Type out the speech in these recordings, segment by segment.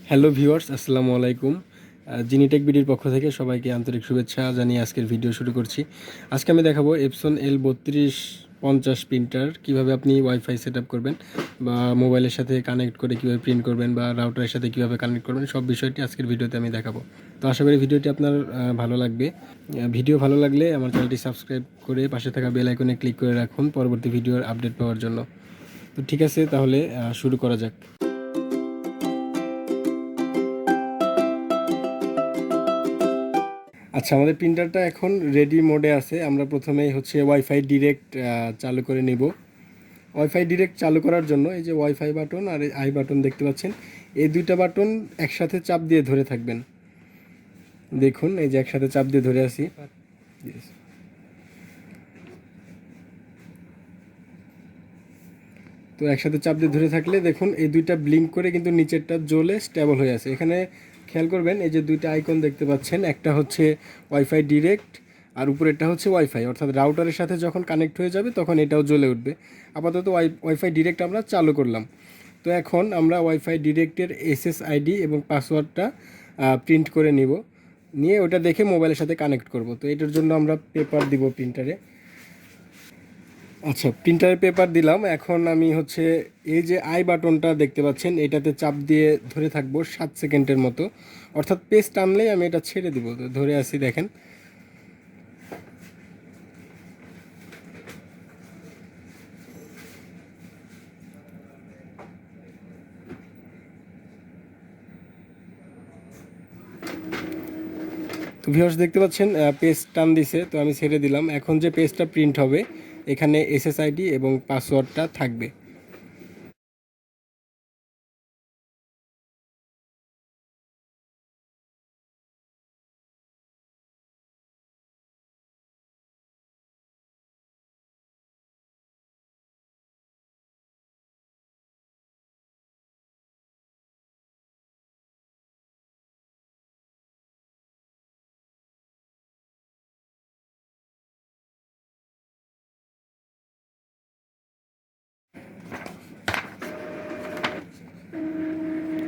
Hello viewers, আসসালামু আলাইকুম। জিনিটেক বিডির পক্ষ থেকে সবাইকে আন্তরিক শুভেচ্ছা জানিয়ে আজকের ভিডিও শুরু করছি। আজকে আমি দেখাবো এপসন L3250 প্রিন্টার কিভাবে আপনি ওয়াইফাই সেট আপ করবেন বা মোবাইলের সাথে কানেক্ট করে কিভাবে প্রিন্ট করবেন বা রাউটারের সাথে কিভাবে কানেক্ট করবেন, সব বিষয়টি আজকের ভিডিওতে আমি দেখাবো। তো আশা করি ভিডিওটি আপনার ভালো লাগবে। ভিডিও ভালো লাগলে আমার চ্যানেলটি সাবস্ক্রাইব করে পাশে থাকা বেল আইকনে ক্লিক করে রাখুন পরবর্তী ভিডিওর আপডেট পাওয়ার জন্য। তো ঠিক আছে, তাহলে শুরু করা যাক। আচ্ছা, আমাদের প্রিন্টারটা এখন রেডি মোডে আছে। আমরা প্রথমেই ওয়াইফাই ডিরেক্ট চালু করে নিব। ওয়াইফাই ডিরেক্ট চালু করার জন্য এই যে ওয়াইফাই বাটন আর আই বাটন দেখতে পাচ্ছেন, এই দুইটা বাটন একসাথে চাপ দিয়ে ধরে থাকবেন। দেখুন, এই যে একসাথে চাপ দিয়ে ধরে আছি। তো একসাথে চাপ দিয়ে ধরে থাকলে দেখুন এই দুইটা ব্লিঙ্ক করে কিন্তু নিচেরটা জ্বলে স্টেবল হয়ে আছে। এখানে খেয়াল করবেন, এই যে দুইটা আইকন দেখতে পাচ্ছেন, একটা হচ্ছে ওয়াইফাই ডিরেক্ট আর উপরেরটা হচ্ছে ওয়াইফাই, অর্থাৎ রাউটারের সাথে যখন কানেক্ট হয়ে যাবে তখন এটাও জ্বলে উঠবে। আপাতত ওয়াইফাই ডিরেক্ট আমরা চালু করলাম। তো এখন আমরা ওয়াইফাই ডিরেক্টের SSID এবং পাসওয়ার্ডটা প্রিন্ট করে নিয়ে ওটা দেখে মোবাইলের সাথে কানেক্ট করব। তো এটার জন্য আমরা পেপার দিব প্রিন্টারে। আচ্ছা, প্রিন্টারের পেপার দিলাম। এখন আমি এই যে আই বাটনটা দেখতে পাচ্ছেন, এটাতে চাপ দিয়ে ধরে থাকবো 7 সেকেন্ডের মতো, অর্থাৎ পেজ টানলেই আমি এটা ছেড়ে দিব। তো ধরে আসি, দেখেন। তো ভিউয়ার্স দেখতে পাচ্ছেন পেজ টান দিছে, তো আমি ছেড়ে দিলাম। এখন যে পেজটা প্রিন্ট হবে এখানে SSID এবং পাসওয়ার্ডটা থাকবে।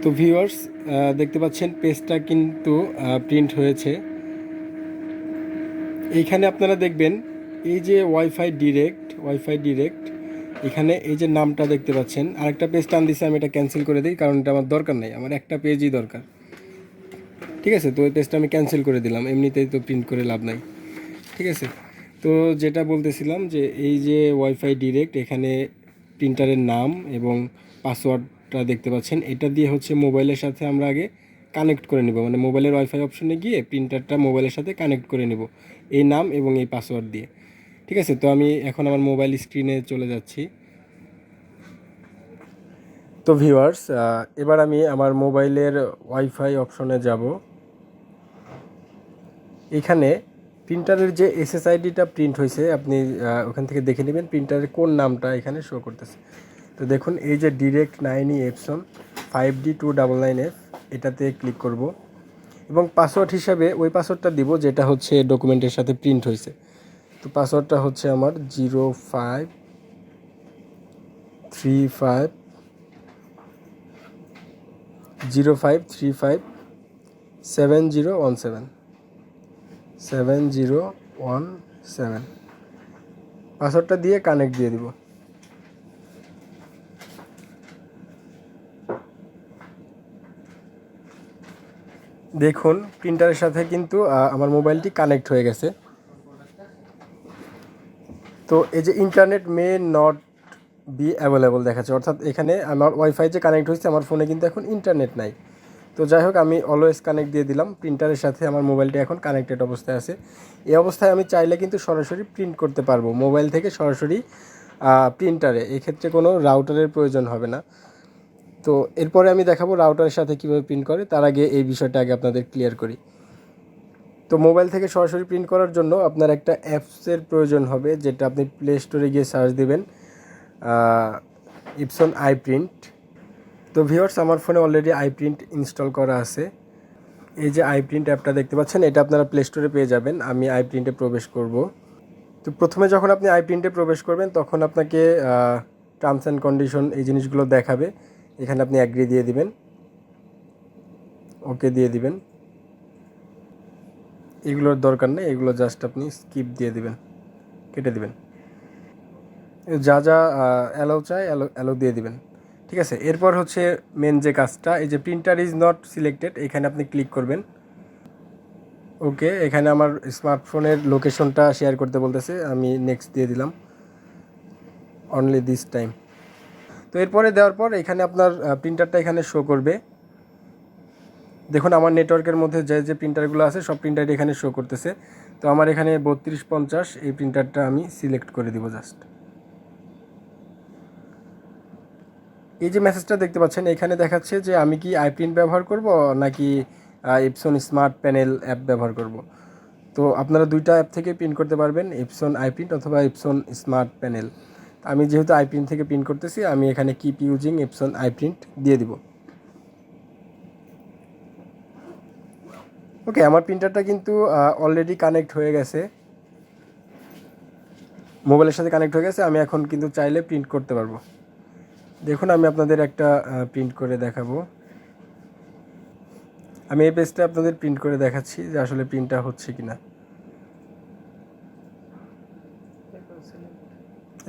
তো ভিউয়ার্স দেখতে পাচ্ছেন পেজটা কিন্তু প্রিন্ট হয়েছে। এইখানে আপনারা দেখবেন এই যে ওয়াইফাই ডিরেক্ট এখানে এই যে নামটা দেখতে পাচ্ছেন। আরেকটা পেজ টান দিছে, আমি এটা ক্যান্সেল করে দিই, কারণ এটা আমার দরকার নেই, আমার একটা পেজই দরকার। ঠিক আছে, তো ওই পেজটা আমি ক্যান্সেল করে দিলাম, এমনিতেই তো প্রিন্ট করে লাভ নাই। ঠিক আছে, তো যেটা বলতেছিলাম যে এই যে ওয়াইফাই ডিরেক্ট, এখানে প্রিন্টারের নাম এবং পাসওয়ার্ডটা দেখতে পাচ্ছেন। এটা দিয়ে মোবাইলের সাথে আমরা আগে কানেক্ট করে নেব, মানে মোবাইলের ওয়াইফাই অপশনে গিয়ে প্রিন্টারটা মোবাইলের সাথে কানেক্ট করে নেব এই নাম এবং এই পাসওয়ার্ড দিয়ে। ঠিক আছে, তো আমি এখন আমার মোবাইল স্ক্রিনে চলে যাচ্ছি। তো ভিউয়ার্স, এবার আমি আমার মোবাইলের ওয়াইফাই অপশনে যাব। এখানে প্রিন্টারের যে SSIDটা প্রিন্ট হয়েছে, আপনি ওখান থেকে দেখে নেবেন প্রিন্টারের কোন নামটা এখানে শো করতেছে। তো দেখুন, এই যে ডিরেক্ট 9E এপসন 5D299F, এটাতে ক্লিক করব এবং পাসওয়ার্ড হিসাবে ওই পাসওয়ার্ডটা দিব যেটা ডকুমেন্টের সাথে প্রিন্ট হয়েছে। তো পাসওয়ার্ডটা আমার 0535 পাসওয়ার্ডটা দিয়ে কানেক্ট দিয়ে দিব। দেখুন, প্রিন্টারের সাথে কিন্তু আমার মোবাইলটি কানেক্ট হয়ে গেছে। তো এই যে internet may not be available দেখাচ্ছে, অর্থাৎ এখানে আমার ওয়াইফাই যে কানেক্ট হয়েছে, আমার ফোনে কিন্তু এখন ইন্টারনেট নাই। তো যাই হোক, আমি অলওয়েজ কানেক্ট দিয়ে দিলাম। প্রিন্টারের সাথে আমার মোবাইলটি এখন কানেক্টেড অবস্থায় আছে। এই অবস্থায় আমি চাইলে কিন্তু সরাসরি প্রিন্ট করতে পারবো মোবাইল থেকে সরাসরি প্রিন্টারে। এক্ষেত্রে কোনো রাউটারের প্রয়োজন হবে না। তো এরপরে আমি দেখাবো রাউটারের সাথে কীভাবে প্রিন্ট করে। তার আগে এই বিষয়টা আগে আপনাদের ক্লিয়ার করি। তো মোবাইল থেকে সরাসরি প্রিন্ট করার জন্য আপনার একটা অ্যাপসের প্রয়োজন হবে, যেটা আপনি প্লে স্টোরে গিয়ে সার্চ দেবেন এপসন আই প্রিন্ট। তো ভিউয়ার্স, আমার ফোনে অলরেডি আই প্রিন্ট ইনস্টল করা আছে। এই যে আই প্রিন্ট অ্যাপটা দেখতে পাচ্ছেন, এটা আপনারা প্লে স্টোরে পেয়ে যাবেন। আমি আই প্রিন্টে প্রবেশ করব। তো প্রথমে যখন আপনি আই প্রিন্টে প্রবেশ করবেন, তখন আপনাকে টার্মস অ্যান্ড কন্ডিশন এই জিনিসগুলো দেখাবে। এখানে আপনি অ্যাগ্রি দিয়ে দিবেন। ওকে দিয়ে দিবেন। এগুলোর দরকার নেই, এগুলো জাস্ট আপনি স্কিপ দিয়ে দিবেন, কেটে দিবেন। যা যা অ্যালাউ চাই অ্যালাউ দিয়ে দিবেন, ঠিক আছে। এরপর হচ্ছে মেন যে কাজটা, এই যে প্রিন্টার ইজ নট সিলেক্টেড, এখানে আপনি ক্লিক করবেন। ওকে, এখানে আমার স্মার্টফোনের লোকেশনটা শেয়ার করতে বলতেছে, আমি নেক্সট দিয়ে দিলাম, অনলি দিস টাইম। তো এরপরে দেওয়ার পর এখানে আপনার প্রিন্টারটা এখানে শো করবে। দেখুন আমার নেটওয়ার্কের মধ্যে যে যে প্রিন্টারগুলো আছে সব প্রিন্টারই এখানে শো করতেছে। তো আমার এখানে 3250 এই প্রিন্টারটা আমি সিলেক্ট করে দিব জাস্ট। এই যে মেসেজটা দেখতে পাচ্ছেন এখানে দেখাচ্ছে যে আমি কি আইপ্রিন্ট ব্যবহার করব নাকি এপসন স্মার্ট প্যানেল অ্যাপ ব্যবহার করব। তো আপনারা দুইটা অ্যাপ থেকে প্রিন্ট করতে পারবেন, এপসন আইপ্রিন্ট অথবা এপসন স্মার্ট প্যানেল। আমি যেহেতু আইপ্রিন্ট থেকে প্রিন্ট করতেছি, আমি এখানে কিপ ইউজিং এপসন আইপ্রিন্ট দিয়ে দিব। ওকে, আমার প্রিন্টারটা কিন্তু অলরেডি কানেক্ট হয়ে গেছে, মোবাইলের সাথে কানেক্ট হয়ে গেছে। আমি এখন কিন্তু চাইলে প্রিন্ট করতে পারবো। দেখুন আমি আপনাদের একটা প্রিন্ট করে দেখাবো। আমি এই পেজটা আপনাদের প্রিন্ট করে দেখাচ্ছি যে আসলে প্রিন্টটা হচ্ছে কিনা।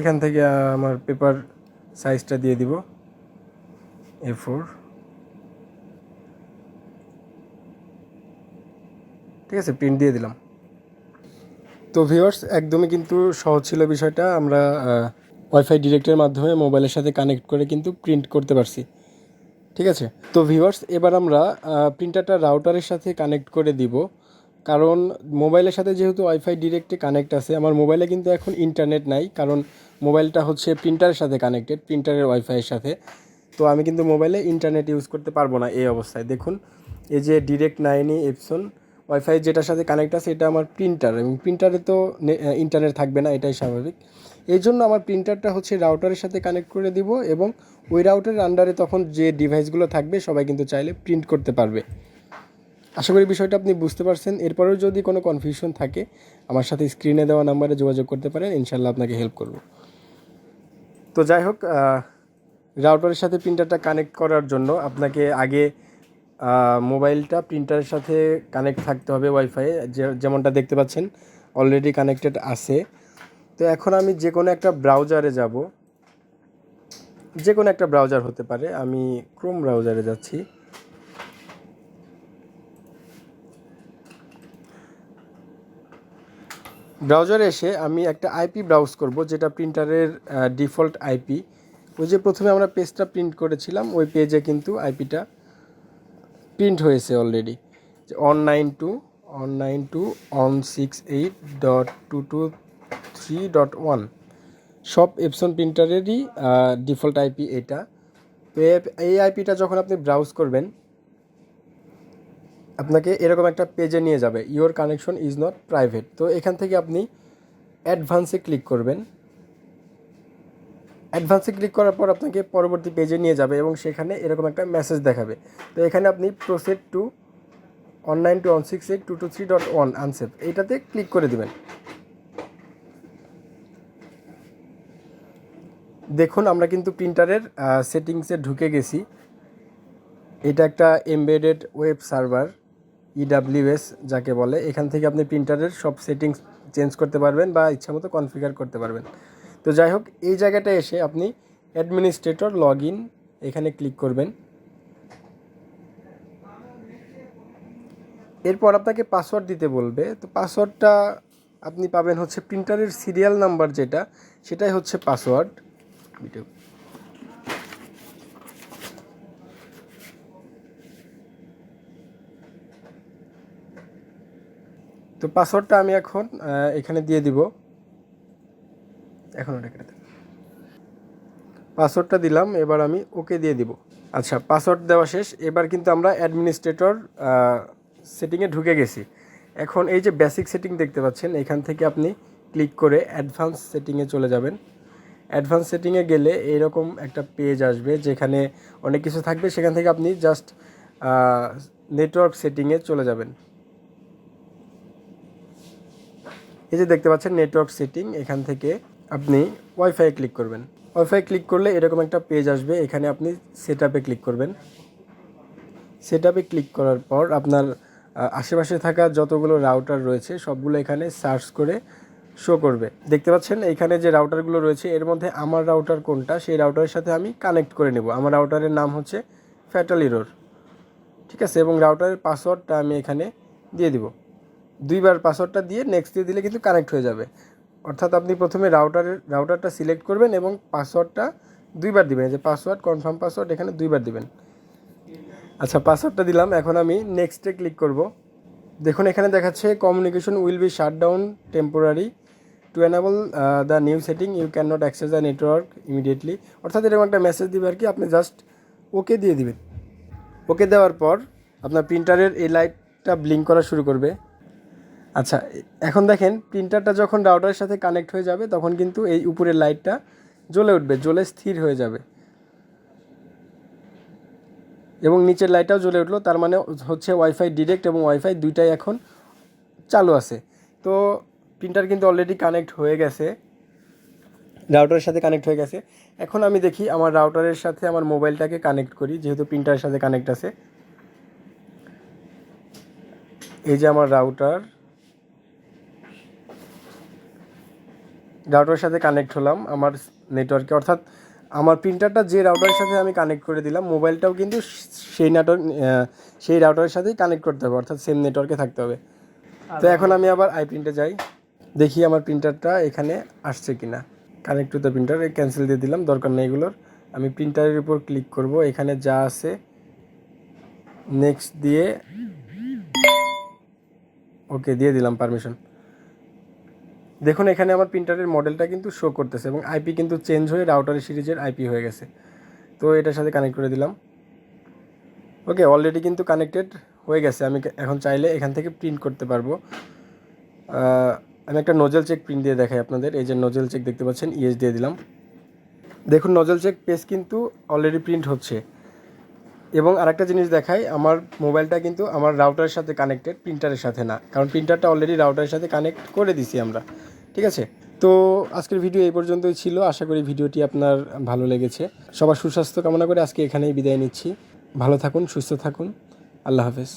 এখান থেকে আমার পেপার সাইজটা দিয়ে দিব A4, ঠিক আছে, প্রিন্ট দিয়ে দিলাম। তো ভিউয়ার্স একদমই কিন্তু সহজ ছিল বিষয়টা, আমরা ওয়াইফাই ডিরেক্টের মাধ্যমে মোবাইলের সাথে কানেক্ট করে কিন্তু প্রিন্ট করতে পারছি, ঠিক আছে। তো ভিউয়ার্স এবার আমরা প্রিন্টারটা রাউটারের সাথে কানেক্ট করে দিব, কারণ মোবাইলের সাথে যেহেতু ওয়াইফাই ডিরেক্টে কানেক্ট আছে, আমার মোবাইলে কিন্তু এখন ইন্টারনেট নাই, কারণ মোবাইলটা হচ্ছে প্রিন্টারের সাথে কানেক্টেড, প্রিন্টারের ওয়াইফাইয়ের সাথে। তো আমি কিন্তু মোবাইলে ইন্টারনেট ইউজ করতে পারবো না এই অবস্থায়। দেখুন এই যে ডিরেক্ট নাইনি এপসন ওয়াইফাই যেটার সাথে কানেক্ট আছে এটা আমার প্রিন্টার, এবং প্রিন্টারে তো ইন্টারনেট থাকবে না, এটাই স্বাভাবিক। এই জন্য আমার প্রিন্টারটা হচ্ছে রাউটারের সাথে কানেক্ট করে দিব, এবং ওই রাউটারের আন্ডারে তখন যে ডিভাইসগুলো থাকবে সবাই কিন্তু চাইলে প্রিন্ট করতে পারবে। আশা করি বিষয়টা আপনি বুঝতে পারছেন। এরপরেও যদি কোনো কনফিউশন থাকে আমার সাথে স্ক্রিনে দেওয়া নাম্বারে যোগাযোগ করতে পারেন, ইনশাল্লাহ আপনাকে হেল্প করব। তো যাই হোক, রাউটারের সাথে প্রিন্টারটা কানেক্ট করার জন্য আপনাকে আগে মোবাইলটা প্রিন্টারের সাথে কানেক্ট থাকতে হবে ওয়াইফাই, যেমনটা দেখতে পাচ্ছেন অলরেডি কানেক্টেড আছে। তো এখন আমি যে কোনো একটা ব্রাউজারে যাব, যে কোনো একটা ব্রাউজার হতে পারে, আমি ক্রোম ব্রাউজারে যাচ্ছি। ব্রাউজারে এসে আমি একটা আইপি ব্রাউজ করব, যেটা প্রিন্টারের ডিফল্ট আইপি। ওই যে প্রথমে আমরা পেজটা প্রিন্ট করেছিলাম ওই পেজে কিন্তু আইপিটা প্রিন্ট হয়েছে অলরেডি, যে 192.168.223.1 সব এপসন প্রিন্টারেরই ডিফল্ট আইপি এটা। তো এই আইপিটা যখন আপনি ব্রাউজ করবেন আপনাকে এরকম একটা পেজে নিয়ে যাবে, your connection is not private. তো এখান থেকে আপনি অ্যাডভান্সে ক্লিক করবেন। অ্যাডভান্সে ক্লিক করার পর আপনাকে পরবর্তী পেজে নিয়ে যাবে, এবং সেখানে এরকম একটা মেসেজ দেখাবে। তো এখানে আপনি প্রসিড টু 192.168.223.1 আনসেভ এইটাতে ক্লিক করে দিবেন। দেখুন আমরা কিন্তু প্রিন্টারের সেটিংসে ঢুকে গেছি। এটা একটা এমবেডেড ওয়েব সার্ভার, ইডাব্লিউএস যাকে বলে। এখান থেকে আপনি প্রিন্টারের সব সেটিংস চেঞ্জ করতে পারবেন বা ইচ্ছামতো কনফিগার করতে পারবেন। তো যাই হোক, এই জায়গাটায় এসে আপনি অ্যাডমিনিস্ট্রেটর লগ ইন এখানে ক্লিক করবেন। এরপর আপনাকে পাসওয়ার্ড দিতে বলবে। তো পাসওয়ার্ডটা আপনি পাবেন হচ্ছে প্রিন্টারের সিরিয়াল নাম্বার, যেটা সেটাই হচ্ছে পাসওয়ার্ড। তো পাসওয়ার্ডটা আমি এখন এখানে দিয়ে দিব। এখন ওটা কেটে পাসওয়ার্ডটা দিলাম, এবার আমি ওকে দিয়ে দিব। আচ্ছা, পাসওয়ার্ড দেওয়া শেষ। এবার কিন্তু আমরা অ্যাডমিনিস্ট্রেটর সেটিংয়ে ঢুকে গেছি। এখন এই যে বেসিক সেটিং দেখতে পাচ্ছেন, এখান থেকে আপনি ক্লিক করে অ্যাডভান্স সেটিংয়ে চলে যাবেন। অ্যাডভান্স সেটিংয়ে গেলে এইরকম একটা পেজ আসবে যেখানে অনেক কিছু থাকবে। সেখান থেকে আপনি জাস্ট নেটওয়ার্ক সেটিংয়ে চলে যাবেন। এই যে দেখতে পাচ্ছেন নেটওয়ার্ক সেটিং, এখান থেকে আপনি ওয়াইফাই ক্লিক করবেন। ওয়াইফাই ক্লিক করলে এরকম একটা পেজ আসবে, এখানে আপনি সেটআপে ক্লিক করবেন। সেটআপে ক্লিক করার পর আপনার আশেপাশে থাকা যতগুলো রাউটার রয়েছে সবগুলো এখানে সার্চ করে শো করবে। দেখতে পাচ্ছেন এখানে যে রাউটারগুলো রয়েছে এর মধ্যে আমার রাউটার কোনটা সেই রাউটারের সাথে আমি কানেক্ট করে নেব। আমার রাউটারের নাম হচ্ছে ফ্যাটাল এরর, ঠিক আছে। এবং রাউটারের পাসওয়ার্ডটা আমি এখানে দিয়ে দিব। 2বার পাসওয়ার্ডটা দিয়ে নেক্সট দিয়ে দিলে কিন্তু কানেক্ট হয়ে যাবে। অর্থাৎ আপনি প্রথমে রাউটারটা সিলেক্ট করবেন এবং পাসওয়ার্ডটা 2বার দিবেন। যে পাসওয়ার্ড, কনফার্ম পাসওয়ার্ড এখানে 2বার দিবেন। আচ্ছা, পাসওয়ার্ডটা দিলাম। এখন আমি নেক্সটে ক্লিক করব। দেখুন এখানে দেখাচ্ছে communication will be shut down temporary to enable the new setting you can not access the network immediately. অর্থাৎ এরকম একটা মেসেজ দিবে আর কি, আপনি জাস্ট ওকে দিয়ে দিবেন। ওকে দেওয়ার পর আপনার প্রিন্টারের এই লাইটটা ব্লিঙ্ক করা শুরু করবে। আচ্ছা, এখন দেখেন প্রিন্টারটা যখন রাউটারের সাথে কানেক্ট হয়ে যাবে তখন কিন্তু এই উপরের লাইটটা জ্বলে উঠবে, জ্বলে স্থির হয়ে যাবে এবং নিচের লাইটটাও জ্বলে উঠলো। তার মানে হচ্ছে ওয়াইফাই ডিরেক্ট এবং ওয়াইফাই দুইটাই এখন চালু আছে। তো প্রিন্টার কিন্তু অলরেডি কানেক্ট হয়ে গেছে, রাউটারের সাথে কানেক্ট হয়ে গেছে। এখন আমি দেখি আমার রাউটারের সাথে আমার মোবাইলটাকে কানেক্ট করি, যেহেতু প্রিন্টারের সাথে কানেক্ট আছে। এই যে আমার রাউটারের সাথে কানেক্ট হলাম আমার নেটওয়ার্কে। অর্থাৎ আমার প্রিন্টারটা যে রাউটারের সাথে আমি কানেক্ট করে দিলাম, মোবাইলটাও কিন্তু সেই রাউটারের সাথেই কানেক্ট করতে হবে, অর্থাৎ সেম নেটওয়ার্কে থাকতে হবে। তো এখন আমি আবার প্রিন্টে যাই, দেখি আমার প্রিন্টারটা এখানে আসছে কিনা। Connect to the printer, cancel দিয়ে দিলাম, দরকার নেই এগুলোর। আমি প্রিন্টারের উপর ক্লিক করব, এখানে যা আছে নেক্সট দিয়ে ওকে দিয়ে দিলাম পারমিশন। দেখুন এখানে আমার প্রিন্টারের মডেলটা কিন্তু শো করতেছে এবং আইপি কিন্তু চেঞ্জ হয়ে রাউটারের সিরিজের আইপি হয়ে গেছে। তো এটার সাথে কানেক্ট করে দিলাম। ওকে, অলরেডি কিন্তু কানেক্টেড হয়ে গেছে। আমি এখন চাইলে এখান থেকে প্রিন্ট করতে পারবো। আমি একটা নোজেল চেক প্রিন্ট দিয়ে দেখাই আপনাদের। এই যে নোজেল চেক দেখতে পাচ্ছেন, ইয়েস দিয়ে দিলাম। দেখুন নোজেল চেক পেজ কিন্তু অলরেডি প্রিন্ট হচ্ছে। এবং আরেকটা জিনিস দেখাই, আমার মোবাইলটা কিন্তু আমার রাউটারের সাথে কানেক্টেড, প্রিন্টারের সাথে না, কারণ প্রিন্টারটা অলরেডি রাউটারের সাথে কানেক্ট করে দিছি আমরা, ঠিক আছে। তো আজকের ভিডিও এই পর্যন্তই ছিল। আশা করি ভিডিওটি আপনার ভালো লেগেছে। সবার সুস্বাস্থ্য কামনা করে আজকে এখানেই বিদায় নিচ্ছি। ভালো থাকুন, সুস্থ থাকুন, আল্লাহ হাফেজ।